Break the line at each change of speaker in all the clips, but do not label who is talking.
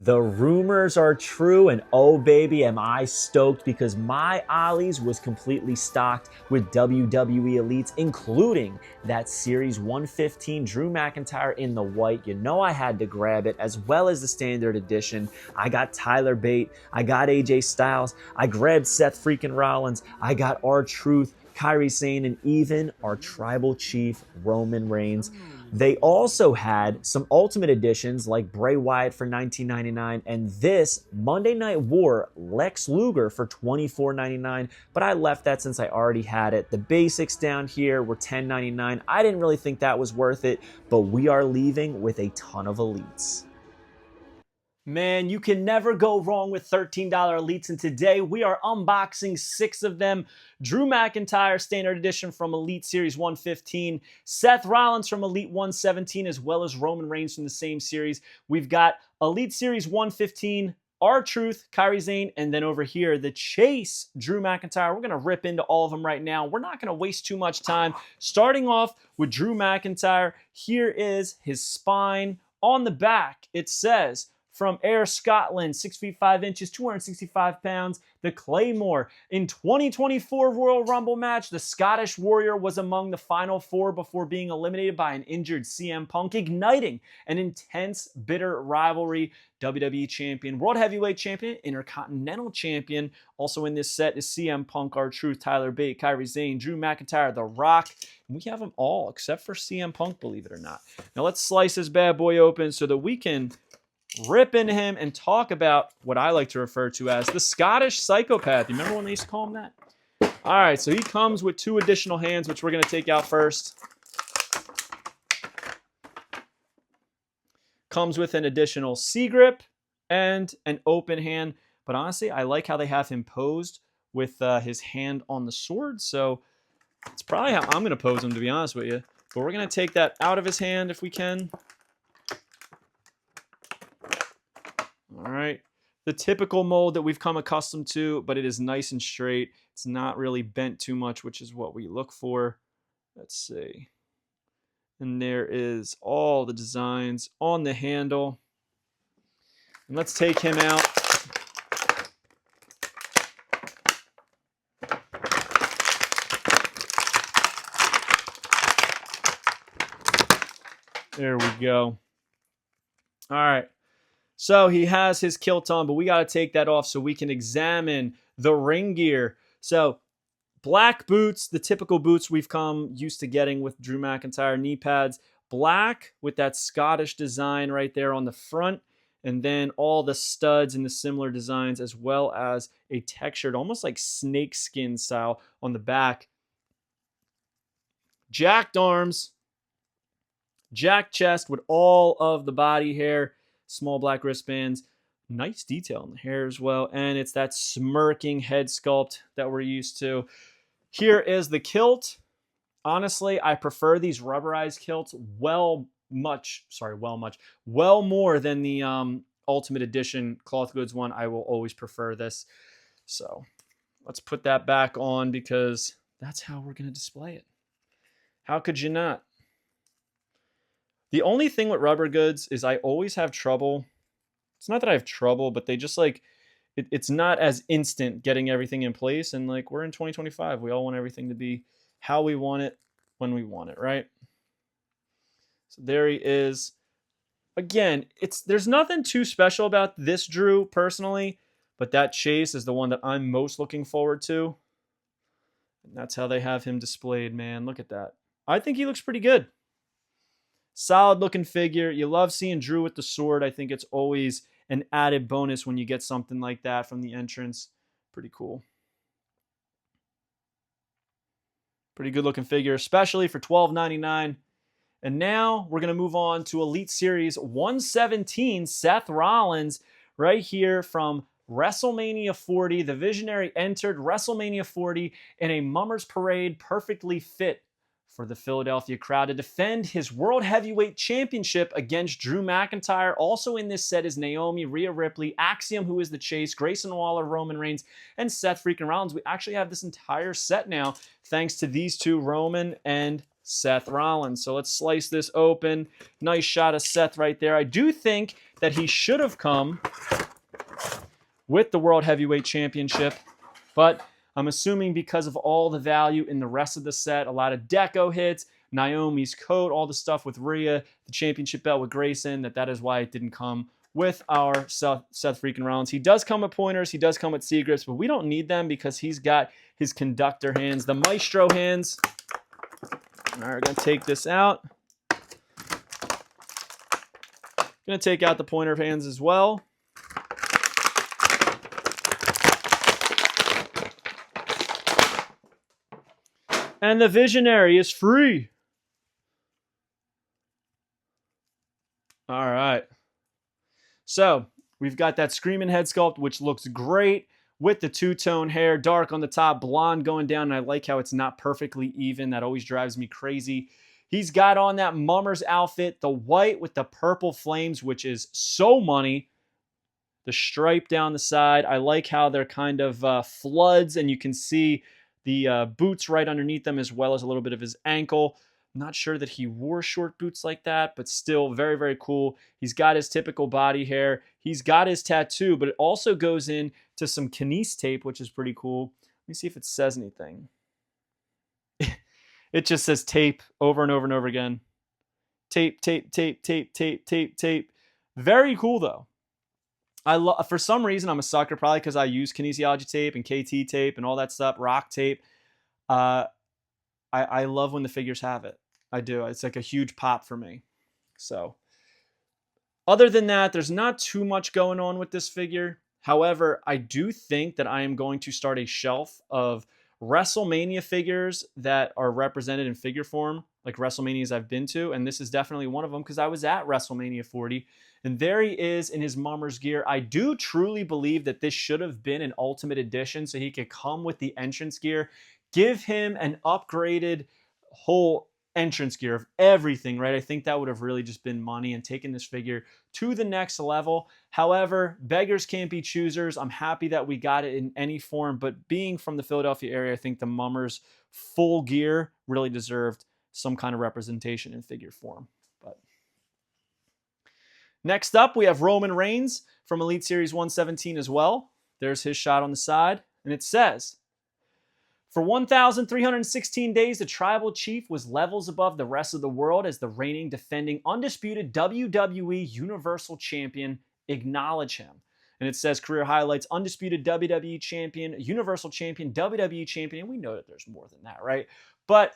The rumors are true, and oh baby, am I stoked because my Ollie's was completely stocked with WWE Elites, including that Series 115 Drew McIntyre in the white. You know I had to grab it, as well as the standard edition. I got Tyler Bate, I got AJ Styles, I grabbed Seth freaking Rollins, I got R-Truth, Kairi Sane, and even our tribal chief, Roman Reigns. They also had some Ultimate Editions like Bray Wyatt for $19.99 and this Monday Night War Lex Luger for $24.99, but I left that since I already had it. The basics down here were $10.99. I didn't really think that was worth it, but we are leaving with a ton of Elites. Man, you can never go wrong with $13 Elites, and today we are unboxing 6 of them. Drew McIntyre Standard Edition from Elite Series 115, Seth Rollins from Elite 117, as well as Roman Reigns from the same series. We've got Elite Series 115, R-Truth, Kairi Sane, and then over here, the Chase Drew McIntyre. We're going to rip into all of them right now. We're not going to waste too much time. Starting off with Drew McIntyre, here is his spine. On the back, it says, from Ayr, Scotland, 6 feet 5 inches, 265 pounds, the Claymore. In 2024 Royal Rumble match, the Scottish Warrior was among the final 4 before being eliminated by an injured CM Punk, igniting an intense, bitter rivalry. WWE Champion, World Heavyweight Champion, Intercontinental Champion. Also in this set is CM Punk, R-Truth, Tyler Bate, Kairi Sane, Drew McIntyre, The Rock. And we have them all except for CM Punk, believe it or not. Now let's slice this bad boy open so that we can rip into him and talk about what I like to refer to as the Scottish Psychopath. You remember when they used to call him that? All right, so he comes with 2 additional hands, which we're going to take out first. Comes with an additional C-grip and an open hand. But honestly, I like how they have him posed with his hand on the sword. So it's probably how I'm going to pose him, to be honest with you. But we're going to take that out of his hand if we can. All right, the typical mold that we've come accustomed to, but it is nice and straight. It's not really bent too much, which is what we look for. Let's see. And there is all the designs on the handle. And let's take him out. There we go. All right. So he has his kilt on, but we got to take that off so we can examine the ring gear. So black boots, the typical boots we've come used to getting with Drew McIntyre, knee pads, black with that Scottish design right there on the front, and then all the studs and the similar designs, as well as a textured, almost like snake skin style on the back. Jacked arms, jacked chest with all of the body hair. Small black wristbands, nice detail in the hair as well, and it's that smirking head sculpt that we're used to. Here is the kilt. Honestly, I prefer these rubberized kilts well more than the Ultimate Edition cloth goods one. I will always prefer this. So let's put that back on because that's how we're going to display it. How could you not? The only thing with rubber goods is I always have trouble. It's not that I have trouble, but they just like, it's not as instant getting everything in place. And like, we're in 2025. We all want everything to be how we want it, when we want it, right? So there he is. Again, there's nothing too special about this Drew personally, but that chase is the one that I'm most looking forward to. And that's how they have him displayed, man. Look at that. I think he looks pretty good. Solid looking figure. You love seeing Drew with the sword. I think it's always an added bonus when you get something like that from the entrance. Pretty cool. Pretty good looking figure, especially for $12.99. And now we're going to move on to Elite Series 117, Seth Rollins, right here from WrestleMania 40. The Visionary entered WrestleMania 40 in a Mummers Parade, perfectly fit for the Philadelphia crowd to defend his World Heavyweight Championship against Drew McIntyre. Also in this set is Naomi, Rhea Ripley, Axiom, who is the Chase, Grayson Waller, Roman Reigns, and Seth freaking Rollins. We actually have this entire set now thanks to these two, Roman and
Seth Rollins. So let's slice this open. Nice shot of Seth right there. I do think that he should have come with the World Heavyweight Championship, but I'm assuming because of all the value in the rest of the set, a lot of deco hits, Naomi's coat, all the stuff with Rhea, the championship belt with Grayson, that is why it didn't come with our Seth freaking Rollins. He does come with pointers, he does come with C-grips, but we don't need them because he's got his conductor hands, the maestro hands. All right, we're going to take this out. Going to take out the pointer hands as well. And the Visionary is free. All right. So we've got that Screaming head sculpt, which looks great with the two-tone hair, dark on the top, blonde going down. And I like how it's not perfectly even. That always drives me crazy. He's got on that Mummers outfit, the white with the purple flames, which is so money. The stripe down the side. I like how they're kind of floods, and you can see the boots right underneath them, as well as a little bit of his ankle. I'm not sure that he wore short boots like that, but still very, very cool. He's got his typical body hair. He's got his tattoo, but it also goes in to some Kines tape, which is pretty cool. Let me see if it says anything. It just says tape over and over and over again. Tape, tape, tape, tape, tape, tape, tape. Very cool, though. For some reason, I'm a sucker, probably because I use kinesiology tape and KT tape and all that stuff, rock tape. I love when the figures have it. I do. It's like a huge pop for me. So, other than that, there's not too much going on with this figure. However, I do think that I am going to start a shelf of WrestleMania figures that are represented in figure form, like WrestleManias I've been to, and this is definitely one of them because I was at WrestleMania 40, and there he is in his Mummers gear. I do truly believe that this should have been an Ultimate Edition so he could come with the entrance gear, give him an upgraded whole entrance gear of everything, right? I think that would have really just been money and taken this figure to the next level. However, beggars can't be choosers. I'm happy that we got it in any form, but being from the Philadelphia area, I think the Mummers full gear really deserved some kind of representation in figure form. But next up, we have Roman Reigns from Elite Series 117 as well. There's his shot on the side, and it says, for 1,316 days, the Tribal Chief was levels above the rest of the world as the reigning, defending, undisputed WWE Universal Champion. Acknowledge him. And it says career highlights, undisputed WWE Champion, Universal Champion, WWE Champion. And we know that there's more than that, right? But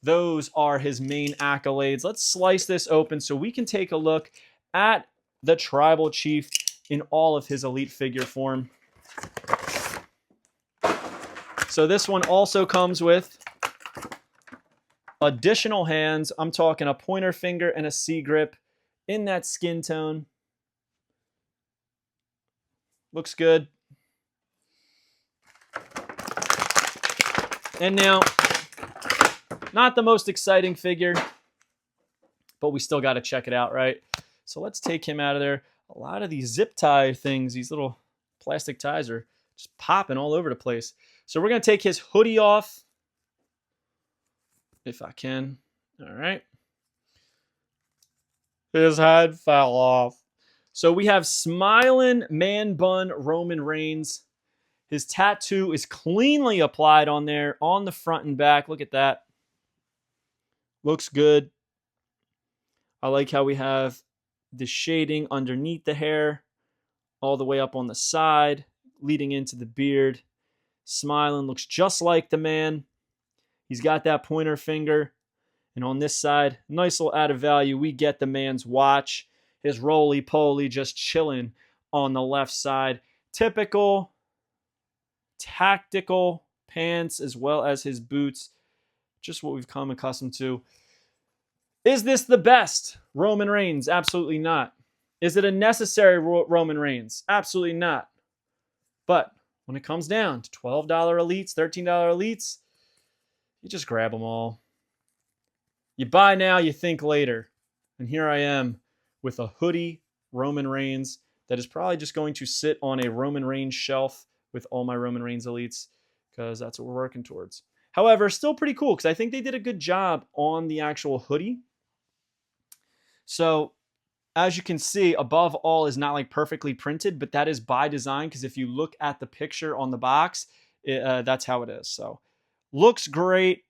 those are his main accolades. Let's slice this open so we can take a look at the Tribal Chief in all of his elite figure form. So this one also comes with additional hands. I'm talking a pointer finger and a C-grip in that skin tone. Looks good. And now, not the most exciting figure, but we still got to check it out, right? So let's take him out of there. A lot of these zip tie things, these little plastic ties are just popping all over the place. So we're going to take his hoodie off, if I can. All right. His head fell off. So we have smiling man bun Roman Reigns. His tattoo is cleanly applied on there, on the front and back. Look at that. Looks good. I like how we have the shading underneath the hair, all the way up on the side, leading into the beard. Smiling, looks just like the man. He's got that pointer finger. And on this side, nice little added value. We get the man's watch. His roly-poly just chilling on the left side. Typical tactical pants as well as his boots. Just what we've come accustomed to. Is this the best Roman Reigns? Absolutely not. Is it a necessary Roman Reigns? Absolutely not. But when it comes down to $12 elites, $13 elites, you just grab them all. You buy now, you think later. And here I am with a hoodie Roman Reigns that is probably just going to sit on a Roman Reigns shelf with all my Roman Reigns elites because that's what we're working towards. However, still pretty cool because I think they did a good job on the actual hoodie. So as you can see, above all is not like perfectly printed, but that is by design because if you look at the picture on the box, that's how it is. So looks great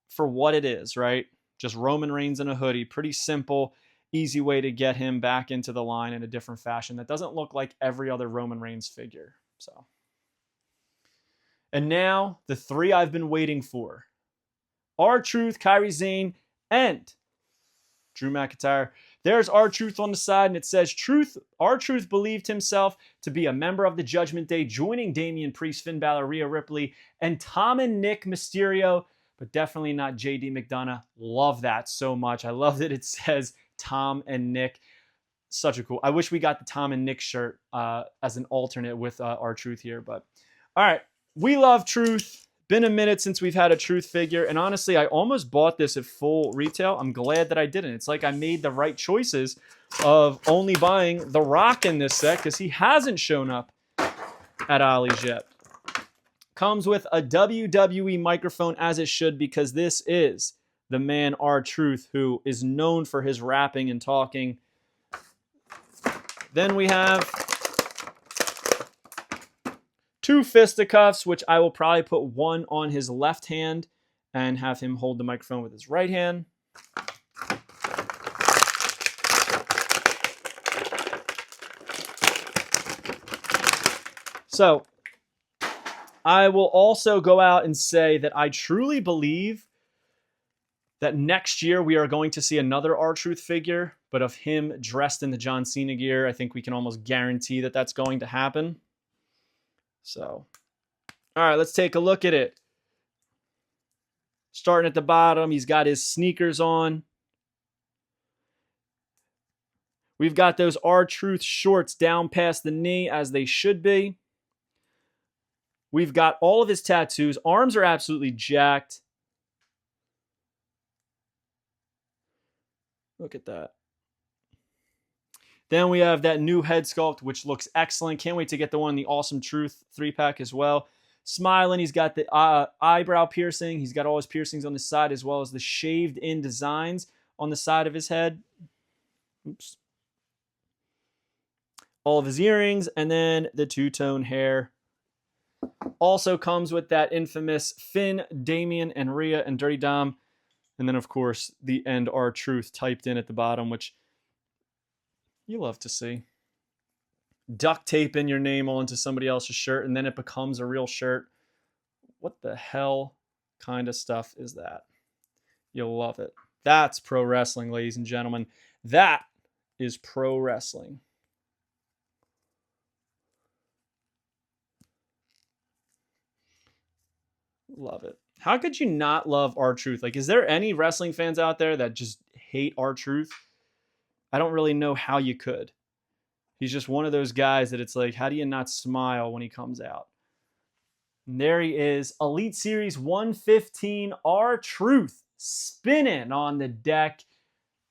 for what it is, right? Just Roman Reigns in a hoodie. Pretty simple, easy way to get him back into the line in a different fashion that doesn't look like every other Roman Reigns figure. So, and now the three I've been waiting for. R-Truth, Kairi Sane, and Drew McIntyre. There's R-Truth on the side, and it says, R-Truth believed himself to be a member of the Judgment Day, joining Damian Priest, Finn Balor, Rhea Ripley, and Tom and Nick Mysterio, but definitely not JD McDonough. Love that so much. I love that it says Tom and Nick. Such a cool. I wish we got the Tom and Nick shirt as an alternate with R-Truth here, but all right. We love Truth. Been a minute since we've had a Truth figure, and honestly, I almost bought this at full retail. I'm glad that I didn't. It's like I made the right choices of only buying The Rock in this set because he hasn't shown up at Ollie's yet. Comes with a WWE microphone, as it should, because this is the man R-Truth, who is known for his rapping and talking. Then we have 2 fisticuffs, which I will probably put one on his left hand and have him hold the microphone with his right hand. So I will also go out and say that I truly believe that next year we are going to see another R-Truth figure, but of him dressed in the John Cena gear. I think we can almost guarantee that that's going to happen. So, all right, let's take a look at it. Starting at the bottom, he's got his sneakers on. We've got those R-Truth shorts down past the knee as they should be. We've got all of his tattoos. Arms are absolutely jacked. Look at that. Then we have that new head sculpt, which looks excellent. Can't wait to get the one in the Awesome Truth 3-pack as well. Smiling, he's got the eyebrow piercing. He's got all his piercings on the side as well as the shaved-in designs on the side of his head. Oops. All of his earrings, and then the two-tone hair. Also comes with that infamous Finn, Damian, and Rhea, and Dirty Dom. And then, of course, the end R-Truth typed in at the bottom, which you love to see. Duct taping your name onto somebody else's shirt, and then it becomes a real shirt. What the hell kind of stuff is that? You'll love it. That's pro wrestling, ladies and gentlemen. That is pro wrestling. Love it. How could you not love R-Truth? Like, is there any wrestling fans out there that just hate R-Truth? I don't really know how you could. He's just one of those guys that it's like, how do you not smile when he comes out? And there he is. Elite Series 115 R-Truth spinning on the deck.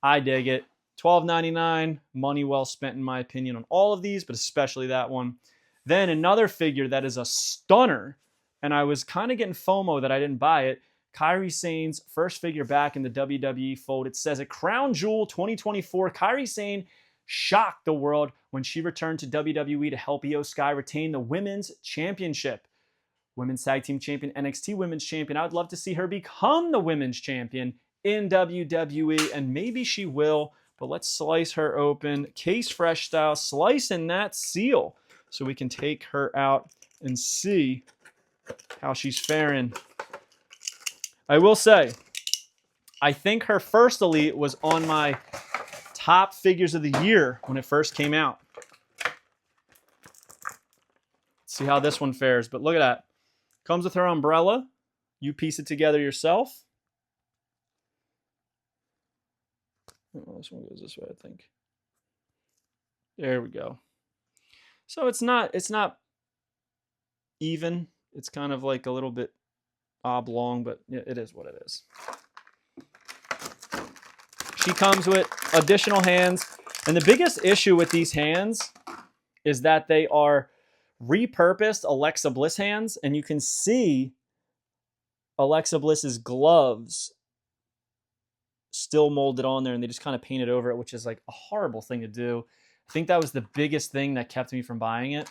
I dig it. $12.99. Money well spent, in my opinion, on all of these, but especially that one. Then another figure that is a stunner, and I was kind of getting FOMO that I didn't buy it. Kairi Sane's first figure back in the WWE fold. It says, a Crown Jewel 2024. Kairi Sane shocked the world when she returned to WWE to help Io Sky retain the Women's Championship. Women's Tag Team Champion, NXT Women's Champion. I would love to see her become the Women's Champion in WWE, and maybe she will, but let's slice her open. Case Fresh style, slicing that seal so we can take her out and see how she's faring. I will say, I think her first Elite was on my top figures of the year when it first came out. Let's see how this one fares, but look at that. Comes with her umbrella. You piece it together yourself. Oh, this one goes this way, I think. There we go. So it's not even. It's kind of like a little bit oblong, but yeah, it is what it is. She comes with additional hands. And the biggest issue with these hands is that they are repurposed Alexa Bliss hands. And you can see Alexa Bliss's gloves still molded on there, and they just kind of painted over it, which is like a horrible thing to do. I think that was the biggest thing that kept me from buying it.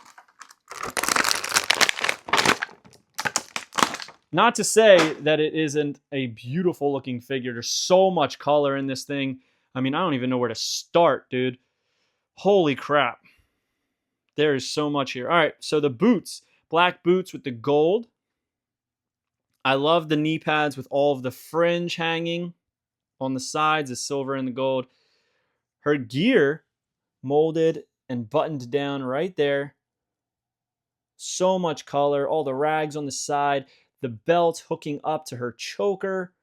Not to say that it isn't a beautiful looking figure. There's so much color in this thing. I mean, I don't even know where to start, dude. Holy crap. There is so much here. All right, so the boots. Black boots with the gold. I love the knee pads with all of the fringe hanging on the sides, the silver and the gold. Her gear molded and buttoned down right there. So much color. All the rags on the side. The belt hooking up to her choker.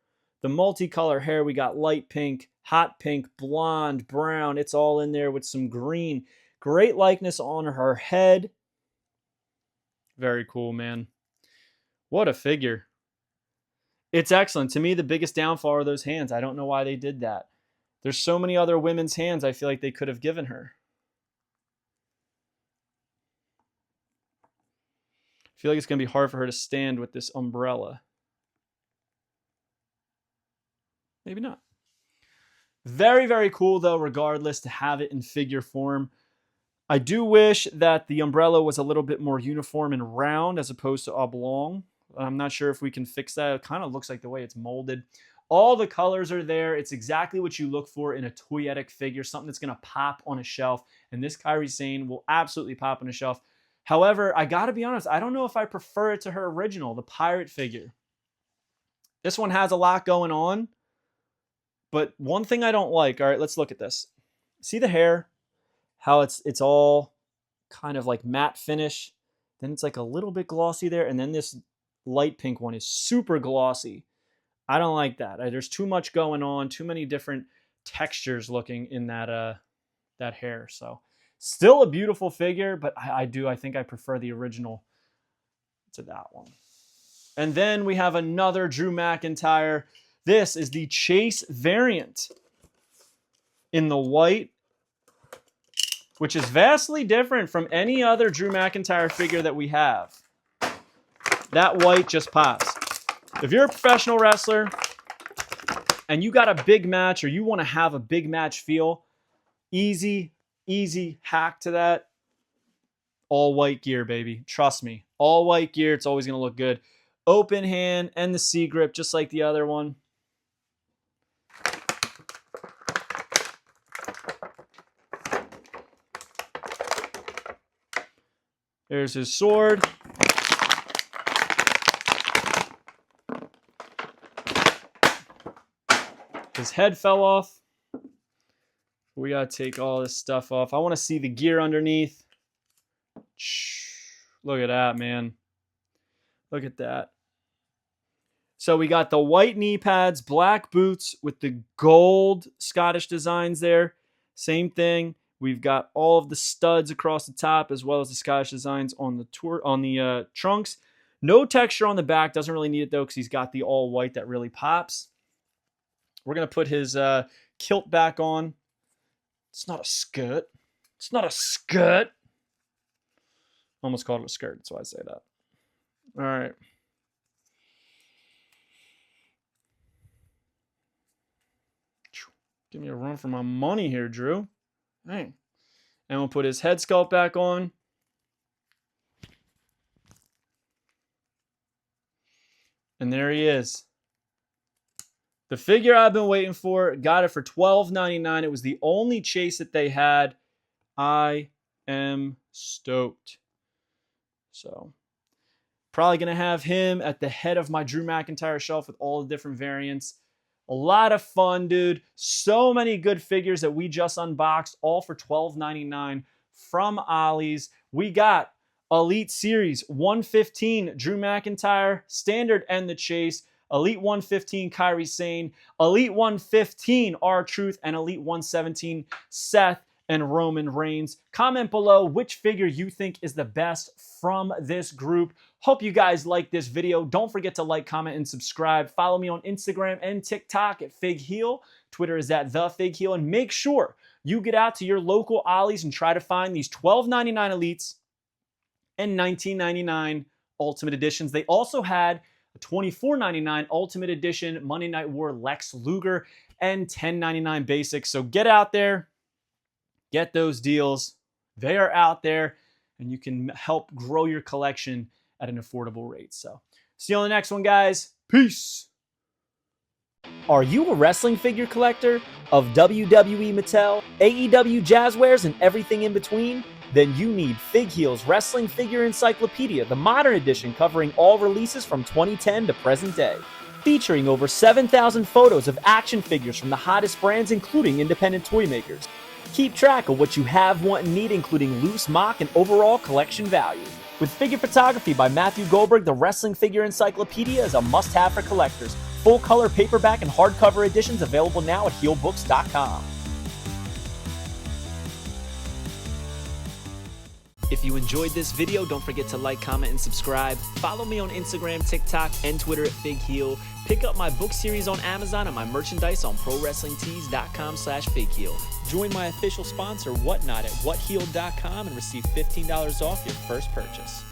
The multicolor hair, we got light pink, hot pink, blonde, brown. It's all in there with some green. Great likeness on her head. Very cool, man. What a figure. It's excellent. To me, the biggest downfall are those hands. I don't know why they did that. There's so many other women's hands I feel like they could have given her. I feel like it's going to be hard for her to stand with this umbrella. Maybe not. Very, very cool, though, regardless, to have it in figure form. I do wish that the umbrella was a little bit more uniform and round as opposed to oblong. I'm not sure if we can fix that. It kind of looks like the way it's molded. All the colors are there. It's exactly what you look for in a toyetic figure, something that's going to pop on a shelf. And this Kairi Sane will absolutely pop on a shelf. However, I got to be honest, I don't know if I prefer it to her original, the pirate figure. This one has a lot going on. But one thing I don't like, all right, let's look at this. See the hair? How it's all kind of like matte finish. Then it's like a little bit glossy there. And then this light pink one is super glossy. I don't like that. There's too much going on, too many different textures looking in that hair. So still a beautiful figure, but I think I prefer the original to that one. And then we have another Drew McIntyre. This is the Chase variant in the white, which is vastly different from any other Drew McIntyre figure that we have. That white just pops. If you're a professional wrestler and you got a big match or you want to have a big match feel, easy hack to that. All white gear, baby. Trust me. All white gear. It's always going to look good. Open hand and the C grip, just like the other one. There's his sword. His head fell off. We got to take all this stuff off. I want to see the gear underneath. Look at that, man. Look at that. So we got the white knee pads, black boots with the gold Scottish designs there. Same thing. We've got all of the studs across the top as well as the Scottish designs on the trunks. No texture on the back. Doesn't really need it though because he's got the all white that really pops. We're going to put his kilt back on. It's not a skirt. It's not a skirt. Almost called it a skirt. That's why I say that. All right. Give me a run for my money here, Drew. Dang. And we'll put his head sculpt back on. And there he is. The figure I've been waiting for. Got it for $12.99. It was the only chase that they had. I am stoked. So, probably going to have him at the head of my Drew McIntyre shelf with all the different variants. A lot of fun, dude. So many good figures that we just unboxed, all for $12.99 from Ollie's. We got Elite Series 115 Drew McIntyre, Standard and the Chase, Elite 115 Kairi Sane, Elite 115 R-Truth, and Elite 117 Seth and Roman Reigns. Comment below which figure you think is the best from this group. Hope you guys like this video. Don't forget to like, comment, and subscribe. Follow me on Instagram and TikTok at FigHeal. Twitter is at TheFigHeal. And make sure you get out to your local Ollie's and try to find these $12.99 Elites and $19.99 Ultimate Editions. They also had a $24.99 Ultimate Edition Monday Night War Lex Luger, and $10.99 basics. So get out there, get those deals. They are out there, and you can help grow your collection at an affordable rate. So see you on the next one, guys. Peace.
Are you a wrestling figure collector of WWE, Mattel, AEW, Jazzwares, and everything in between? Then you need Fig Heel's Wrestling Figure Encyclopedia, the modern edition covering all releases from 2010 to present day. Featuring over 7,000 photos of action figures from the hottest brands, including independent toy makers. Keep track of what you have, want, and need, including loose, mock, and overall collection value. With figure photography by Matthew Goldberg, the Wrestling Figure Encyclopedia is a must-have for collectors. Full-color paperback and hardcover editions available now at heelbooks.com. If you enjoyed this video, don't forget to like, comment, and subscribe. Follow me on Instagram, TikTok, and Twitter at FigHeel. Pick up my book series on Amazon and my merchandise on ProWrestlingTees.com/FigHeel. Join my official sponsor, Whatnot, at WhatHeal.com and receive $15 off your first purchase.